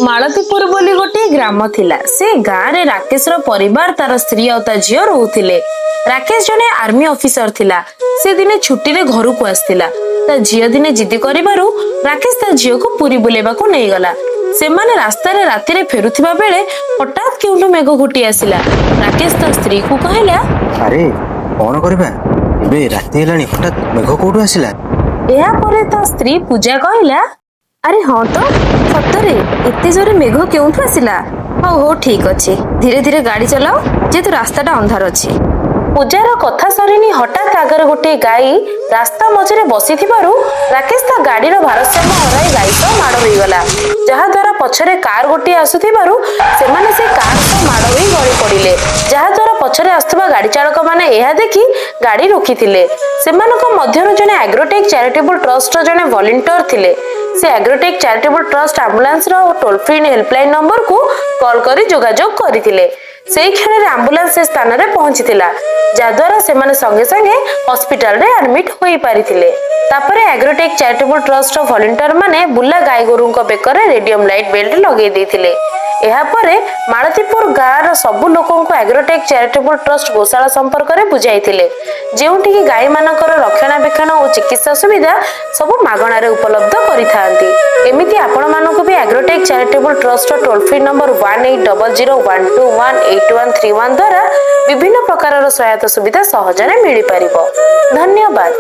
ମାଳତୀପୁର ବୋଲି ଗୋଟିଏ ଗ୍ରାମ ଥିଲା। ସେ ଗାଁରେ ରାକେଶର ପରିବାର, ତାର ସ୍ତ୍ରୀ ଆଉ ତା ଝିଅ ରହୁଥିଲେ। ରାକେଶ ଜଣେ ଆର୍ମି ଅଫିସର ଥିଲା। ସେ ଦିନେ ଛୁଟିରେ ଘରକୁ ଆସିଥିଲା। ତା ଝିଅ ଦିନେ ଜିଦି କରିବାରୁ ରାକେଶ ତା ଝିଅକୁ ପୁରୀ ବୁଲେଇବାକୁ ନେଇଗଲା। ସେମାନେ ରାସ୍ତାରେ ରାତିରେ ଫେରୁଥିବା ବେଳେ ହଠାତ୍ କେଉଁଠୁ ମେଘ ଘୋଟି ଆସିଲା। ରାକେଶ ତା ସ୍ତ୍ରୀକୁ କହିଲା, ଆରେ କଣ କରିବା, ଏବେ ରାତି ହେଲାଣି, ହଠାତ୍ ମେଘ କୋଉଠୁ ଆସିଲା? ଏହାପରେ ତା ସ୍ତ୍ରୀ ପୂଜା କହିଲା, ଆରେ ହଁ ତ, ସତରେ ଏତେ ଜୋରେ ମେଘ କେଉଁଠୁ ଆସିଲା? ହଉ ହଉ ଠିକ ଅଛି, ଧୀରେ ଧୀରେ ଗାଡି ଚଲାଅ, ଯେହେତୁ ରାସ୍ତାଟା ଅନ୍ଧାର ଅଛି। ପୂଜାର କଥା ସରିନି, ହଠାତ୍ ଆଗରେ ଗୋଟିଏ ଗାଈ ରାସ୍ତା ମଝିରେ ବସିଥିବାରୁ ରାକେଶ ତା ଗାଡିର ଭାରସାମ୍ୟ ହରାଇ ଗାଈ ସହ ମାଡ ହୋଇଗଲା। ଯାହାଦ୍ୱାରା ପଛରେ କାର ଗୋଟିଏ ଆସୁଥିବାରୁ ସେମାନେ ସେ କାର ସହ ମାଡ ହୋଇ ଗଳି ପଡିଲେ। ଯାହାଦ୍ୱାରା ପଛରେ ଆସୁଥିବା ଗାଡି ଚାଳକ ମାନେ ଏହା ଦେଖି ଗାଡି ରୋକିଥିଲେ। ସେମାନଙ୍କ ମଧ୍ୟରୁ ଜଣେ ଆଗ୍ରୋଟେକ୍ ଚାରିଟେବଲ ଟ୍ରଷ୍ଟର ଜଣେ ଭଲେଣ୍ଟିୟର ଥିଲେ। ସେ ଆଗ୍ରୋଟେକ୍ ଚାରିଟେବଲ ଟ୍ରଷ୍ଟ ଆମ୍ବୁଲାନ୍ସର ଟୋଲ୍ ଫ୍ରି ହେଲ୍ପଲାଇନ ନମ୍ବରକୁ କଲ୍ କରି ଯୋଗାଯୋଗ କରିଥିଲେ। ସେହି କ୍ଷଣରେ ଆମ୍ବୁଲାନ୍ସ ସେ ସ୍ଥାନରେ ପହଞ୍ଚିଥିଲା, ଯାହାଦ୍ୱାରା ସେମାନେ ସଙ୍ଗେ ସଙ୍ଗେ ହସ୍ପିଟାଲରେ ଆଡମିଟ୍ ହୋଇପାରିଥିଲେ। ତାପରେ ଆଗ୍ରୋଟେକ୍ ଚାରିଟେବଲ ଟ୍ରଷ୍ଟର ଭଲେଣ୍ଟିୟର ମାନେ ବୁଲା ଗାଈ ଗୋରୁଙ୍କ ବେକରେ ରେଡିୟମ ଲାଇଟ୍ ବେଲ୍ଟ ଲଗାଇ ଦେଇଥିଲେ। ଏହାପରେ ମାଳତୀପୁର ଗାଁର ସବୁ ଲୋକଙ୍କୁ ଆଗ୍ରୋଟେକ୍ ଚାରିଟେବଲ ଟ୍ରଷ୍ଟ ଗୋଶାଳା ସମ୍ପର୍କରେ ବୁଝାଇଥିଲେ, ଯେଉଁଠିକି ଗାଈମାନଙ୍କର ରକ୍ଷଣାବେକ୍ଷଣ ଓ ଚିକିତ୍ସା ସୁବିଧା ସବୁ ମାଗଣାରେ ଉପଲବ୍ଧ କରିଥାନ୍ତି। ଏମିତି ଆପଣମାନଙ୍କୁ ବି ଆଗ୍ରୋଟେକ୍ ଚାରିଟେବଲ ଟ୍ରଷ୍ଟର ଟୋଲ୍ ଫ୍ରି ନମ୍ବର 180012181331 ଦ୍ୱାରା ବିଭିନ୍ନ ପ୍ରକାରର ସହାୟତା ସୁବିଧା ସହଜରେ ମିଳିପାରିବ। ଧନ୍ୟବାଦ।